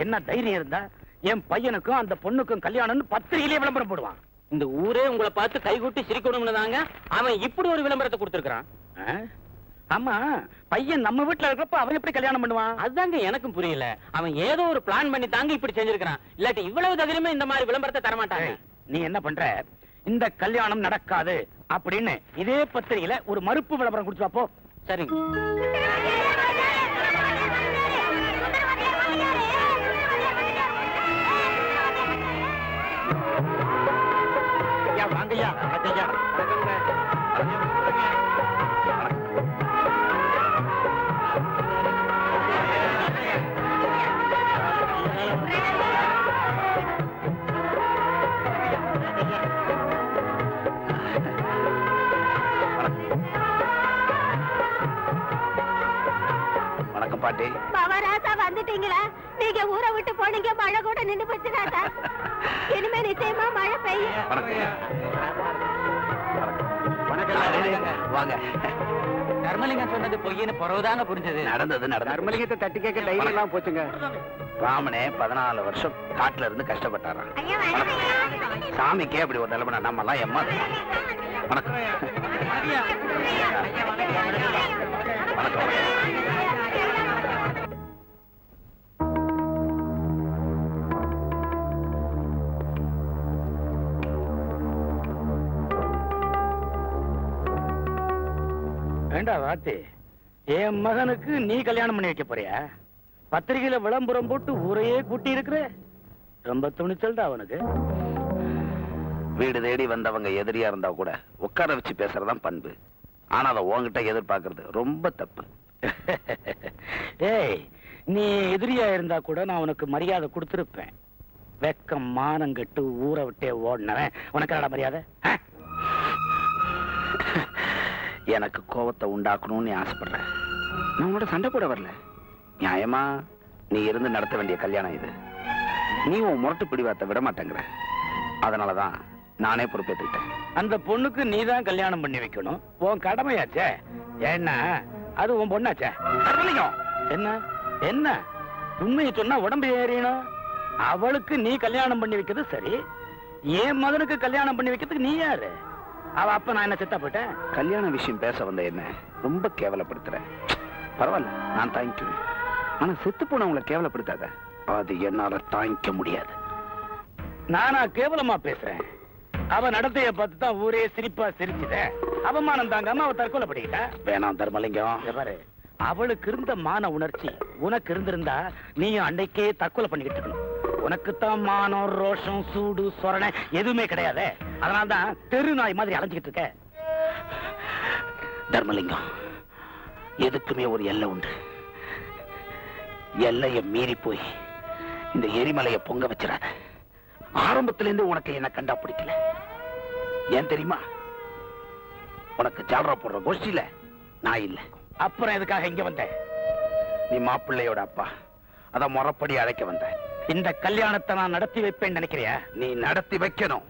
என்ன தைரியம் இருந்தா என் பையனுக்கும் அந்த பொண்ணுக்கும் கல்யாணம்னு பத்திரிகையிலே விளம்பரம் போடுவான். இந்த ஊரே உங்களை பார்த்து கைகூட்டி சிரிக்கணும்னு தாங்க அவன் இப்படி ஒரு விளம்பரத்தை கொடுத்திருக்கான். ஆமா, பையன் நம்ம வீட்டுல இருக்கிறப்ப அவன் எப்படி கல்யாணம் பண்ணுவான்? அதுதாங்க எனக்கும் புரியல. அவன் ஏதோ ஒரு பிளான் பண்ணி தாங்க இப்படி செஞ்சிருக்கான். இல்லாட்டி இவ்வளவு தகுதியுமே இந்த மாதிரி விளம்பரத்தை தரமாட்டாங்க. நீ என்ன பண்ற? இந்த கல்யாணம் நடக்காது அப்படின்னு இதே பத்திரிகையில ஒரு மறுப்பு விளம்பரம் கொடுத்துப்போ. சரிங்க. வாங்கய்யா. வணக்கம் பாட்டி. பாபா ராசா வந்துட்டீங்களா? நீங்க ஊரை விட்டு போனீங்க, மழை கூட நின்று போச்சு ராசா. இனிமே நிச்சயமா மழை பெய்யும். வாங்க. தர்மலிங்கம் சொன்னது பொய்ன்னு பிறகுதாங்க புரிஞ்சது. நடந்தது தர்மலிங்கத்தை தட்டி கேட்க தைரியம் எல்லாம் போச்சுங்க. ராமனே 14 வருஷம் காட்டுல இருந்து கஷ்டப்பட்டாராம். சாமிக்கே அப்படி ஒரு நிலைமை, நம்ம எல்லாம் எம்மா. வணக்கம். வணக்கம். வேண்டா வாத்தி, என் மகனுக்கு நீ கல்யாணம் பண்ணி வைக்க போறியா? பத்திரிகையில விளம்பரம் போட்டு ஊரையே கூட்டி இருக்கிற. ரொம்ப துணிச்சல்டா அவனுக்கு. வீடு தேடி வந்தவங்க எதிரியா இருந்தா கூட உட்கார வச்சு பேசுறதான் பண்பு. ஆனா அதை உன்கிட்ட எதிர்பார்க்கறது ரொம்ப தப்பு. ஏய், நீ எதிரியா இருந்தா கூட நான் உனக்கு மரியாதை கொடுத்திருப்பேன். வெக்கம் மானம் கெட்டு ஊரை விட்டே ஓடினவன் உனக்கு என்னடா மரியாதை? எனக்கு கோபத்தை உண்டாக்கணும்னு ஆசைப்படுறேன். நான் உன்னோட சண்டை போட வரல. நியாயமா நீ இருந்து நடத்த வேண்டிய கல்யாணம் இது. நீ உன் முரட்டு பிடிவாத்த விட மாட்டேங்கிற. அதனாலதான் நானே பொறுப்பேற்றுக்கிட்டேன். அந்த பொண்ணுக்கு நீ தான் கல்யாணம் பண்ணி வைக்கணும். உன் கடமையாச்சே. ஏன்னா அது உன் பொண்ணாச்சே. என்ன என்ன உண்மையை சொன்னா உடம்பு ஏறியணும். அவளுக்கு நீ கல்யாணம் பண்ணி வைக்கிறது சரி. என் மகனுக்கு கல்யாணம் பண்ணி வைக்கிறதுக்கு நீ யாரு? அவ அப்ப நான் என்ன செத்தா போயிட்டேன்? கல்யாண விஷயம் பேச வந்த என்ன ரொம்ப கேவலப்படுத்துறேன். பரவாயில்ல, நான் தாங்கிக்குவேன். ஆனா செத்து போனவங்களை கேவலப்படுத்தாத. அது என்னால தாங்கிக்க முடியாது. நானா கேவலமா பேசுறேன்? அவ நடத்தைய பார்த்து தான் ஊரே சிரிப்பா சிரிச்சுத. அவமானம் தாங்காம அவ தற்கொலை பண்ணிக்கிட்டா. வேணாம் தர்மலிங்கம், பாரு, அவளுக்கு இருந்த மான உணர்ச்சி உனக்கு இருந்திருந்தா நீயும் அன்னைக்கே தற்கொலை பண்ணிக்கிட்டு இருக்கணும். உனக்குத்தான் மானம், ரோஷம், சூடு, சொரணை எதுவுமே கிடையாது. அதனால்தான் தெரு நாய் மாதிரி அலைஞ்சிக்கிட்டு இருக்க. தர்மலிங்கம், எதுக்குமே ஒரு எல்லை உண்டு. எல்லைய மீறி போய் இந்த எரிமலைய பொங்க வச்சிடாத. ஆரம்பத்திலிருந்து உனக்கு என்ன கண்டா பிடிக்கல. ஏன் தெரியுமா? உனக்கு ஜால்ரா போடுற கோஷ்டியில நான் இல்ல. அப்புறம் எதுக்காக இங்க வந்த? நீ மாப்பிள்ளையோட அப்பா. அத முறைப்படி அழைக்க வந்த. இந்த கல்யாணத்தை நான் நடத்தி வைப்பேன்னு நினைக்கிறியா? நீ நடத்தி வைக்கணும்.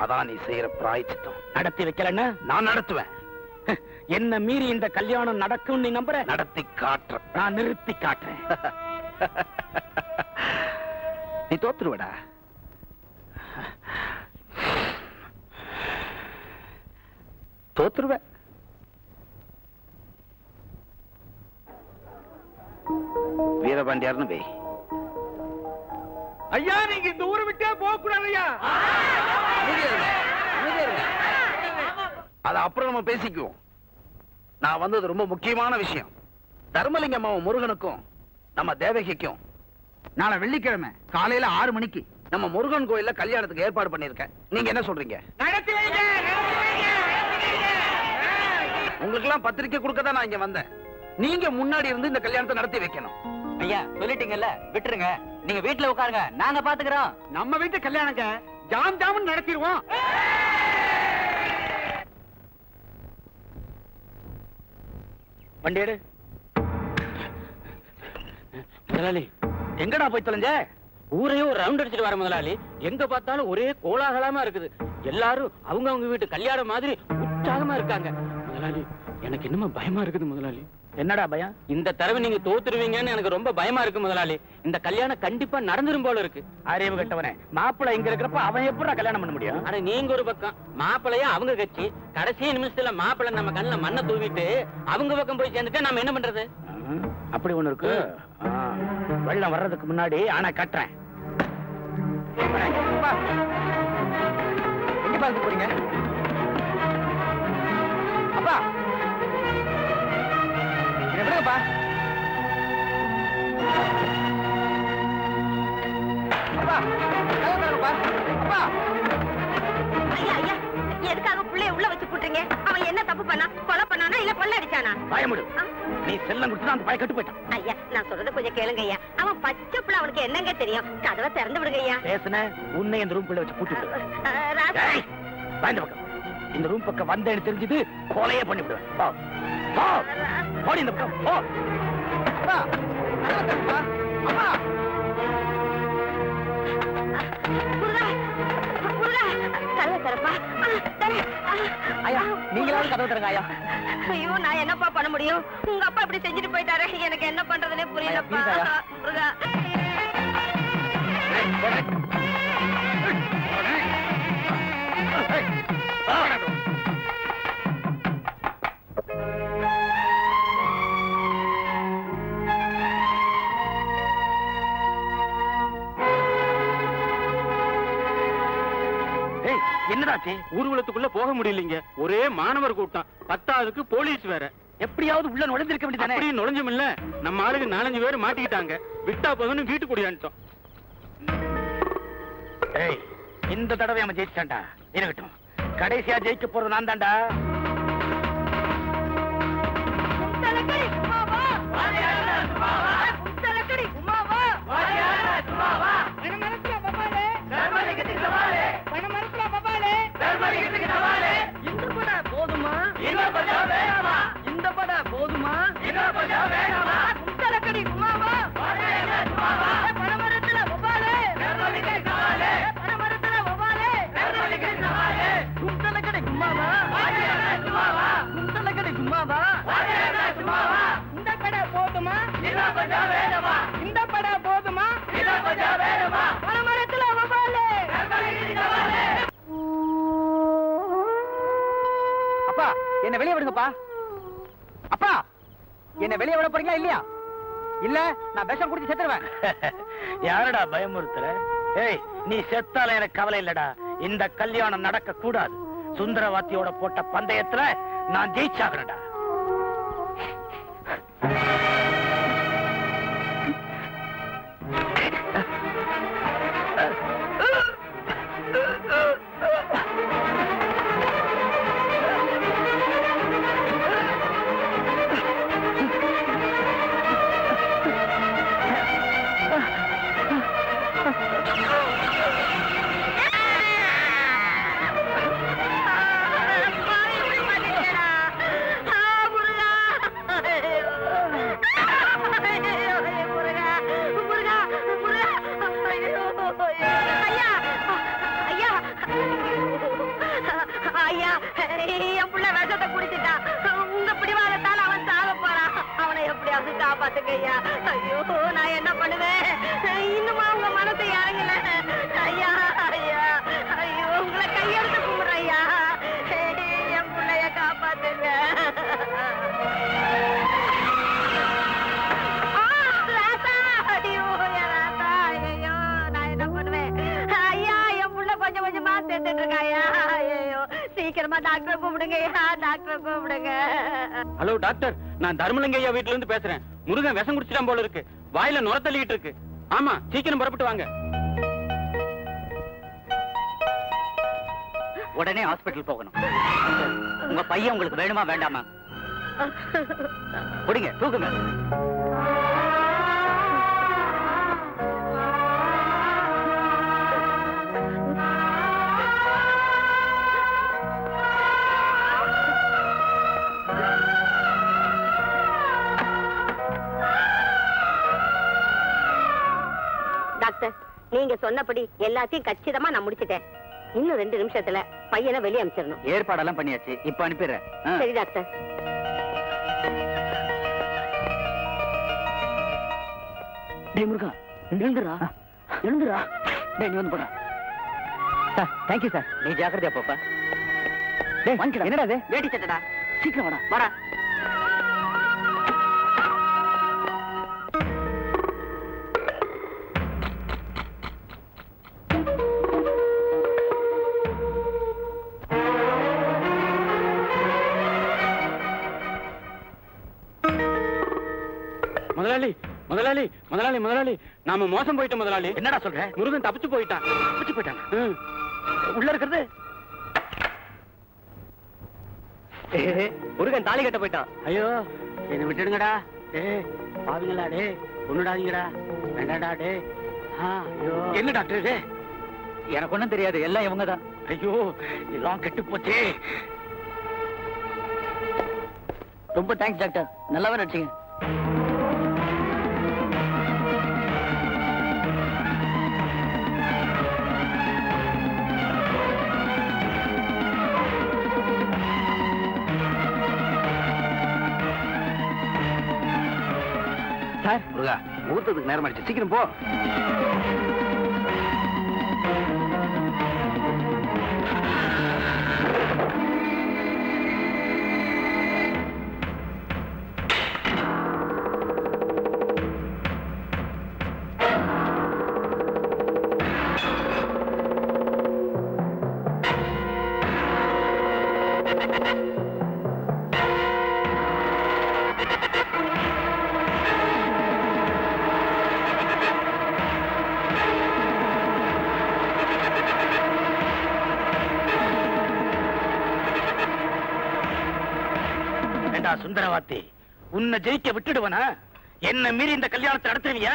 அதான் நீ செய்யற பிராயச்சித்தம். நடத்தி வைக்கலன்னா நான் நடத்துவேன். என்ன மீறி இந்த கல்யாணம் நடக்கும் நீ நம்புற? நடத்தி காட்டுற. நான் நிறுத்தி காட்டுறேன். நீ தோத்துருவடா. தோத்துருவ. வீரபாண்டியார்னு வை. ஐயா, நீங்க இந்த ஊரை விட்டே போக கூடாது ஐயா. அத அப்புறம் நம்ம பேசிக்குவோம். நான் வந்தது ரொம்ப முக்கியமான விஷயம். தர்மலிங்கம்மாவும் முருகனுக்கும் நம்ம தேவகிக்கும் நாளை வெள்ளிக்கிழமை காலையில 6 மணிக்கு நம்ம முருகன் கோயில்ல கல்யாணத்துக்கு ஏற்பாடு பண்ணிருக்கேன். நீங்க என்ன சொல்றீங்க? உங்களுக்கு எல்லாம் பத்திரிக்கை கொடுக்கதான் நான் இங்க வந்தேன். நீங்க முன்னாடி இருந்து இந்த கல்யாணத்தை நடத்தி வைக்கணும். ஐயா சொல்லிட்டீங்கல்ல, விட்டுருங்க. நீங்க வீட்டுல உட்காருங்க, நாங்க பாத்துக்கிறோம். நம்ம வீட்டு கல்யாணங்க ஜாம் ஜாம் நடத்திடுவோம். வண்டி எடு. முதலாளி, எங்கடா போய் தொலைஞ்ச? ஊரையும் ஒரு ரவுண்ட் அடிச்சுட்டு வர முதலாளி. எங்க பார்த்தாலும் ஒரே கோலாகலமா இருக்குது. எல்லாரும் அவங்க வீட்டு கல்யாணம் மாதிரி உற்சாகமா இருக்காங்க முதலாளி. எனக்கு என்னமோ பயமா இருக்குது முதலாளி. என்னடா பயம்? இந்த தடவை நீங்க தோத்துருவீங்கன்னு எனக்கு ரொம்ப பயமா இருக்கு முதலாளி. இந்த கல்யாணம் கண்டிப்பா நடந்துரும் போல இருக்கு. அறிவு கட்டவனே, மாப்பிள்ளை இங்க இருக்கிறப்ப அவன் எப்படா கல்யாணம் பண்ண முடியும்? ஆனா நீங்க ஒரு பக்கம், மாப்பிள்ளையா அவங்க கட்சி. கடைசி நிமிஷத்துல மாப்பிள்ளை நம்ம கண்ணுல மண்ணை தூவிட்டு அவங்க பக்கம் போய் சேர்ந்துட்டா நம்ம என்ன பண்றது? அப்படி ஒண்ணு இருக்கு. வெள்ளம் வர்றதுக்கு முன்னாடி ஆனா கட்டுறேன். எங்க பார்த்து போறீங்க? அப்பா எப்படிப்பா? அப்பா அப்பா ஐயா ஐயா, எதுக்காக புள்ளைய உள்ள வச்சு போட்டுறீங்க? அவன் என்ன தப்பு பண்ணா? கொலை பண்ணானா இல்ல கொள்ள அடிச்சானா? பயமுடு. நீ செல்லம் கொடுத்து அந்த பய கட்டு போயிட்டான். ஐயா, நான் சொல்றத கொஞ்சம் கேளுங்க ஐயா. அவன் பச்சை புள்ள, அவனுக்கு என்னங்க தெரியும்? கதவை திறந்து விடுங்க ஐயா. பேசுன உன்னை இந்த ரூம் குள்ள வச்சு பூட்டி விடு. ராசா, பயந்த பக்கம். இந்த ரூம் பக்கம் வந்தேன்னு தெரிஞ்சது கொலையே பண்ணி விடுவேன். போ போ, போடி இந்த பக்கம் போ. அப்பா அப்பா அப்பா, முருகா முருகா, கதவை திறப்பா. ஐயா நீங்களாவது கதவை திறங்க ஐயா. ஐயோ, நான் என்னப்பா பண்ண முடியும்? உங்க அப்பா இப்படி செஞ்சுட்டு போயிட்டாரு. எனக்கு என்ன பண்றதுனே புரியலப்பா. please ஐயா. முருகா, என்னதாச்சு? ஊர்வலத்துக்குள்ள போக முடியலீங்க. ஒரே மாணவர் கூட்டம், 10க்கு போலீஸ் வேற. எப்படியாவது உள்ள நுழைஞ்சிருக்க வேண்டியதானே? அப்படி நுழைஞ்சும் இல்ல, நம்ம ஆளுக்கு 4-5 பேர் மாட்டிக்கிட்டாங்க. விட்டா போதுன்னு வீட்டு கூடியான்ட்டோம். ஏய், இந்த தடவை அவன் ஜெயிச்சான்டா. இருக்கட்டும், கடைசியா ஜெயிக்க போறது நான் தான்டா. முத்தலக்கடி உமாவா, முத்தலக்கடி உமாவா, பணமரத்துல பபாலே, பணமரத்துல பபாலே, இந்த பட போதுமா? இந்த பட போதுமா? முத்தலக்கடி உமாவா, பணமரத்துல பபாலே, பணமரத்துல பபாலே, முத்தலக்கடி உமாவா, முத்தலக்கடி உமாவா, இந்த பட போதுமா? இந்த பட போதுமா? பணமரத்துல பபாலே. அப்பா என்ன வெளியே விடுங்கப்பா. அப்பா என்ன வெளியே விட போறீங்களா இல்லையா? இல்ல நான் விஷம் குடிச்சு செத்துருவேன். யாரடா பயமுறுத்துற? ஏய், நீ செத்தால எனக்கு கவலை இல்லடா. இந்த கல்யாணம் நடக்க கூடாது. சுந்தரவாத்தியோட போட்ட பந்தயத்துல நான் ஜெயிச்சாகிறேன்டா. காப்பாத்துங்கய்யா. ஐயோ, நான் என்ன பண்ணுவேன்? இன்னுமா உங்க மனசை இறங்கல? ஐயா ஐயா, ஐயோ, உங்களை கையெடுத்து கும்பிடுறேன் ஐயா. என் பிள்ளைய காப்பாத்துங்க. ராசா, ஐயோ என் ராசா, ஐயோ, நான் என்ன பண்ணுவேன்? ஐயா, என் புள்ள கொஞ்சம் கொஞ்சமா சேர்த்துட்டு இருக்காயா. ஐயோ, சீக்கிரமா டாக்டரை கூப்பிடுங்க ஐயா, டாக்டரை கூப்பிடுங்க. ஹலோ டாக்டர், நான் தர்மலிங்க ஐயா வீட்டுல இருந்து பேசுறேன். முருகன் விஷம் குடிச்சிட்டான் போல இருக்கு. வாயில நுர தள்ளிட்டு இருக்கு. ஆமா, சீக்கிரம் புறப்பட்டு வாங்க. உடனே ஹாஸ்பிடல் போகணும். உங்க பையன் உங்களுக்கு வேணுமா வேண்டாமா? குடிங்க, தூக்குங்க. டாக்டர், நீங்க சொன்னபடி எல்லாத்தையும் கச்சிதமா நான் முடிச்சிட்டேன். இன்னும் 2 நிமிஷத்துல பையனை வெளியே அனுப்பிச்சிடணும். ஏற்பாடெல்லாம் பண்ணியாச்சு, இப்ப அனுப்பிடுறேன். சரி டாக்டர். டேய் முருகா எழுந்துடா எழுந்துடா. டேய் நீ வந்து போடா. Sir thank you sir. நீ ஜாக்கிரதையா போப்பா. டேய் வாங்கிடா. என்னடா அது? வேட்டி சட்டடா. சீக்கிரம் வாடா வாடா. முதலாளி முதலாளி முதலாளி முதலாளி நாம மோசம் போயிட்டோம் முதலாளி. என்னடா சொல்ற? முருகன் தப்பிச்சு போயிட்டான். தப்பிச்சு போயிட்டானா? உள்ள இருக்கிறது முருகன் தாலி கட்ட போயிட்டான். ஐயோ என்ன விட்டுடுங்கடா. டே பாவீங்களா? டே கொன்னுடாதீங்கடா. வேண்டாடா. டே ஐயோ என்ன டாக்டர் இது? எனக்கு ஒண்ணும் தெரியாது, எல்லாம் இவங்க தான். ஐயோ எல்லாம் கெட்டு போச்சே. ரொம்ப தேங்க்ஸ் டாக்டர், நல்லாவே நடிச்சீங்க. சார் முருகா, முகூர்த்தத்துக்கு நேரம் ஆயிடுச்சு, சீக்கிரம் போ. சுந்தரவாத்தி, உன்னை ஜெயிக்க விட்டுடுவனா? என்ன மீறி இந்த கல்யாணத்தை நடத்துவியா?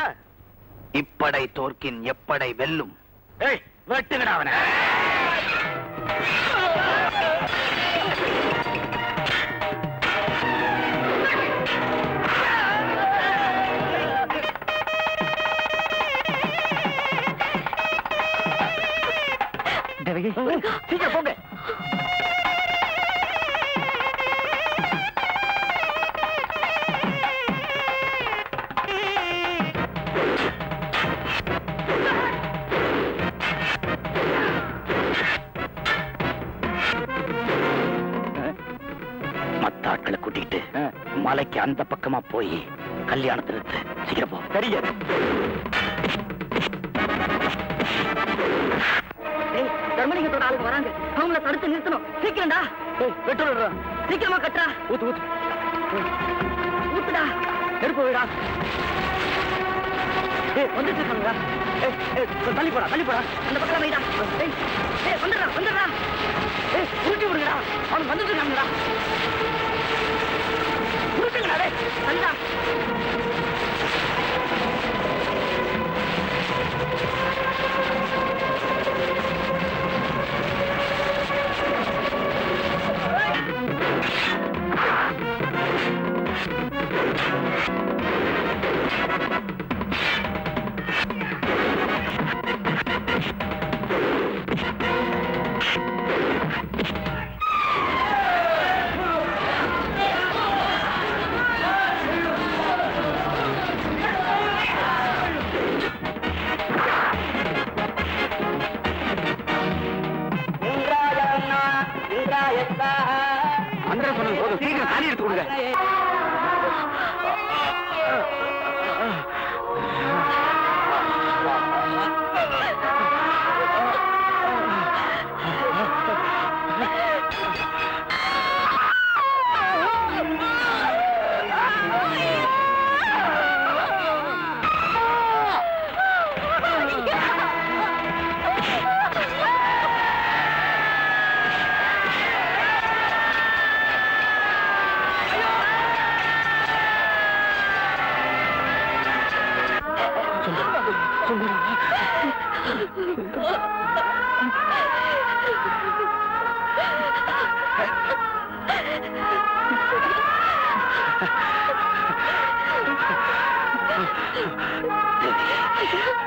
இப்படை தோற்கின் எப்படை வெல்லும். ஏய் வெட்டுங்கடா அவனை. சீக்கிரம் போங்க. மத்தாட்களை கூட்டிட்டு மலைக்கு அந்த பக்கமா போய் கல்யாணத்தை நிறுத்து. சீக்கிரம் போ. சரிங்க. தர்மலிங்கத்தோட ஆளுக்கு வராங்க, அவங்கள தடுத்து நிறுத்தணும். சீக்கிரம்டா. பெட்ரோல் சீக்கிரமா கட்டுறா. ஊத்து ஊத்து ஊத்துடா. நெருப்பு விடா. வந்துட்டு இருக்காங்களா? தள்ளி போடா தள்ளி போடா. அந்த பக்கம் வைடா. வந்துடுறா வந்துடுறா. உருட்டி விடுங்கடா. அவனுக்கு வந்துட்டு இருக்காங்கடா. உருட்டுங்கடா. தள்ளா. மந்திரம் சொன்னது போதும், சீக்கிரம் தாலி எடுத்து கொடுங்க. ஐயா